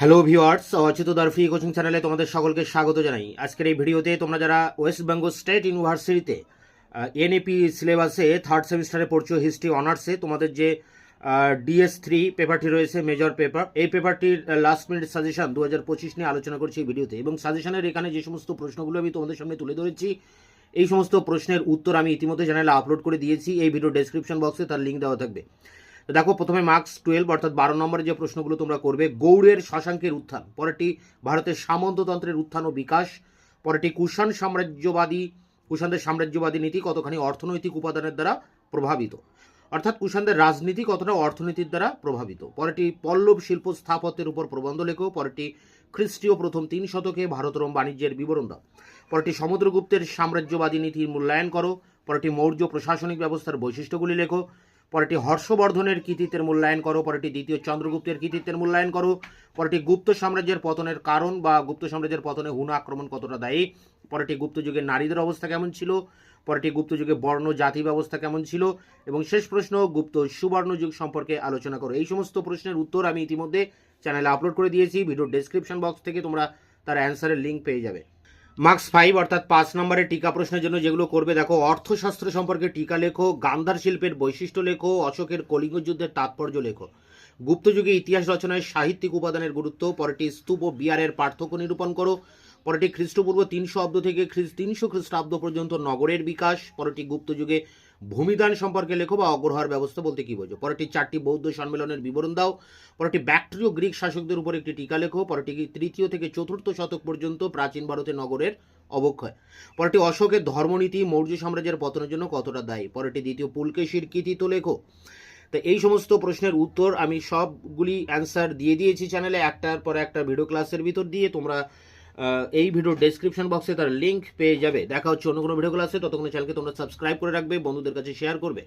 Hello viewers, অচ্যুতদার free coaching চ্যানেলে তোমাদের সকলকে স্বাগত জানাই। আজকের এই ভিডিওতে তোমরা যারা ওয়েস্ট বেঙ্গল স্টেট ইউনিভার্সিটিতে এনএপি সিলেবাসে থার্ড সেমিস্টারে পড়ছো হিস্ট্রি অনার্সে, তোমাদের যে DS3 পেপারটি রয়েছে মেজর পেপার, এই পেপারটির লাস্ট মিনিট সাজেশন 2025 নিয়ে আলোচনা করছি এই ভিডিওতে। এবং সাজেশনের এখানে যে সমস্ত প্রশ্নগুলো আমি তোমাদের সামনে তুলে ধরেছি, এই সমস্ত প্রশ্নের উত্তর আমি ইতিমধ্যে চ্যানেলে আপলোড করে দিয়েছি। এই ভিডিও ডেসক্রিপশন বক্সে তার লিঙ্ক দেওয়া থাকবে। তো দেখো, প্রথমে মার্কস 12 অর্থাৎ 12 নম্বরের যে প্রশ্নগুলো তোমরা করবে, গৌড়ের শশাঙ্কের উত্থান, পরেরটি ভারতের সামন্ততন্ত্রের উত্থান ও বিকাশ, পরেরটি কুষাণদের সাম্রাজ্যবাদী নীতি কতখানি অর্থনৈতিক উপাদানের দ্বারা প্রভাবিত, অর্থাৎ কুষাণদের রাজনীতি কতটা অর্থনীতির দ্বারা প্রভাবিত, পরেরটি পল্লব শিল্প স্থাপত্যের উপর প্রবন্ধ লেখো, পরেরটি খ্রিস্টীয় প্রথম 3 শতকে ভারত রোম বাণিজ্যের বিবরণ দাও, পরেরটি সমুদ্রগুপ্তের সাম্রাজ্যবাদী নীতির মূল্যায়ন করো, পরেরটি মৌর্য প্রশাসনিক ব্যবস্থার বৈশিষ্ট্যগুলি লেখো, পরেরটি হর্ষবর্ধনের কৃতিত্বের মূল্যায়ন করো, পরেরটি দ্বিতীয় চন্দ্রগুপ্তের কৃতিত্বের মূল্যায়ন করো, পরেরটি গুপ্ত সাম্রাজ্যের পতনের কারণ বা গুপ্ত সাম্রাজ্যের পতনে হুন আক্রমণ কতটা দায়ী, পরেরটি গুপ্ত যুগের নারীদের অবস্থা কেমন ছিল, পরেরটি গুপ্ত যুগে বর্ণ জাতি ব্যবস্থা কেমন ছিল, এবং শেষ প্রশ্ন গুপ্ত সুবর্ণ যুগ সম্পর্কে আলোচনা করো। এই সমস্ত প্রশ্নের উত্তর আমি ইতিমধ্যে চ্যানেলে আপলোড করে দিয়েছি। ভিডিও ডেসক্রিপশন বক্স থেকে তোমরা তার অ্যান্সারের লিঙ্ক পেয়ে যাবে। মার্কস 5 অর্থাৎ 5 নম্বরের টিকা প্রশ্নের জন্য যেগুলো করবে, দেখো, অর্থশাস্ত্র সম্পর্কে টিকা লেখো, গান্ধার শিল্পের বৈশিষ্ট্য লেখো, অশোকের কলিঙ্গ যুদ্ধের তাৎপর্য লেখো, গুপ্তযুগে ইতিহাস রচনায় সাহিত্যিক উপাদানের গুরুত্ব, পরেরটি স্তূপ ও বিহারের পার্থক্য নিরূপণ করো, পরেরটি খ্রিস্টপূর্ব 300 অব্দ থেকে 300 খ্রিস্টাব্দ পর্যন্ত নগরের বিকাশ, পরেরটি গুপ্তযুগে ভূমিদান সম্পর্কে লেখো বা অগ্রহার ব্যবস্থা বলতে কি বোঝো, পরেরটি 4টি বৌদ্ধ সম্মেলনের বিবরণ দাও, পরেরটি ব্যাক্ট্রিয় গ্রিক শাসকদের উপর একটি টিকা লেখো, পরেরটি 3য় থেকে 4র্থ শতক পর্যন্ত প্রাচীন ভারতের নগরের অবক্ষয়, পরেরটি অশোকের ধর্মনীতি মৌর্য সাম্রাজ্যের পতনের জন্য কতটা দায়ী, পরেরটি দ্বিতীয় পুলকেশীর কৃতিত্ব লেখো। তো এই সমস্ত প্রশ্নের উত্তর আমি সবগুলি অ্যান্সার দিয়ে দিয়েছি চ্যানেলে, একটার পর একটা ভিডিও ক্লাসের ভিতর দিয়ে। তোমরা এই ভিডিওর ডেসক্রিপশন বক্সে তার লিঙ্ক পেয়ে যাবে। দেখা হচ্ছে অন্য কোনো ভিডিও ক্লাসে। ততক্ষণ চ্যানেলকে তোমরা সাবস্ক্রাইব করে রাখবে, বন্ধুদের কাছে শেয়ার করবে।